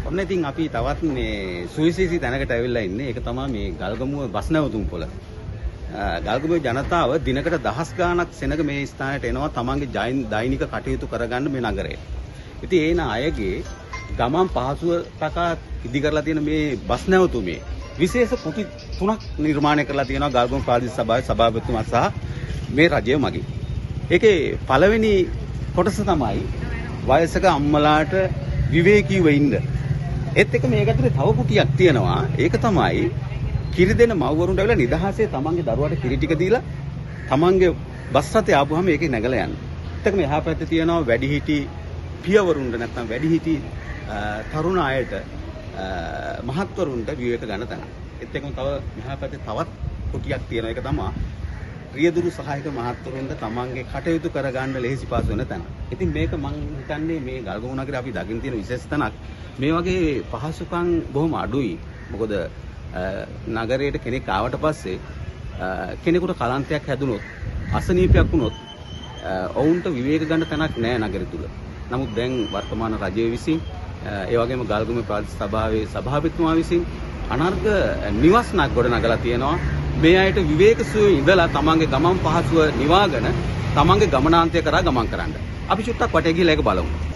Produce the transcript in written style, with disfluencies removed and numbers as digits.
ඔන්න ඉතින් අපි තවත් මේ සුවිශේෂී තැනකට ඇවිල්ලා ඉන්නේ. ඒක තමයි මේ ගල්ගමුව බස් නැවතුම් පොළ. ගල්ගමුවේ ජනතාව දිනකට දහස් ගාණක් සෙනග මේ ස්ථානයට එනවා තමන්ගේ දෛනික කටයුතු කරගන්න මේ නගරයට. ඉතින් ඒ අයගේ ගමන් පහසුව තකා ඉදි කරලා තියෙන මේ බස් නැවතුමේ විශේෂ කුටි 3ක් නිර්මාණය කරලා තියෙනවා ගල්ගමුව ප්‍රාදේශීය සභාවේ සභාපතිතුමා සහ මේ රජය මගින්. ඒකේ පළවෙනි කොටස තමයි වයසක අම්මලාට විවේකීව ඉන්න. ඒත් එක මේක ඇතුලේ තව කුටියක් තියෙනවා. ඒක තමයි කිරි දෙන මව්වරුන්ට ඇවිල්ලා නිදහසේ තමන්ගේ දරුවාට කිරි ටික දීලා තමන්ගේ බස් රථේ ආපුවාම ඒකේ නැගලා යන්න. ඒත් මෙහා පැත්තේ තියෙනවා වැඩිහිටි පියවරුන්ට නැත්නම් වැඩිහිටි තරුණ අයට මහත්වරුන්ට විවේක ගන්න තැන. ඒත් එක්කම තව මෙහා පැත්තේ තවත් කුටියක් තියෙනවා. ඒක තමයි රියදුරු සහායක මහත්වරුන්ට තමන්ගේ කටයුතු කරගන්න ලෙහෙසි පාසු වෙන තැන. ඉතින් මේක මම හිතන්නේ මේ ගල්ගමුව නගරේ අපි දකින්න තියෙන විශේෂ තැනක්. මේ වගේ පහසුකම් බොහොම අඩුයි. මොකද නගරයට කෙනෙක් ආවට පස්සේ කෙනෙකුට කලන්තයක් හැදුනොත් අසනීපයක් වුණොත් ඔවුන්ට විවේක ගන්න තැනක් නැහැ නගරය තුල. නමුත් දැන් වර්තමාන රජය විසින් ඒ වගේම ගල්ගමුව ප්‍රාදේශීය සභාවේ සභාපතිතුමා විසින් අනර්ග නිවස්නක් ගොඩ නගලා තියෙනවා. මේ අයට විවේක සුවේ ඉඳලා තමන්ගේ ගමන් පහසුව නිවාගෙන තමන්ගේ ගමනාන්තය කරා ගමන් කරන්න. අපි චුට්ටක් වටේ ගිහලා ඒක බලමු.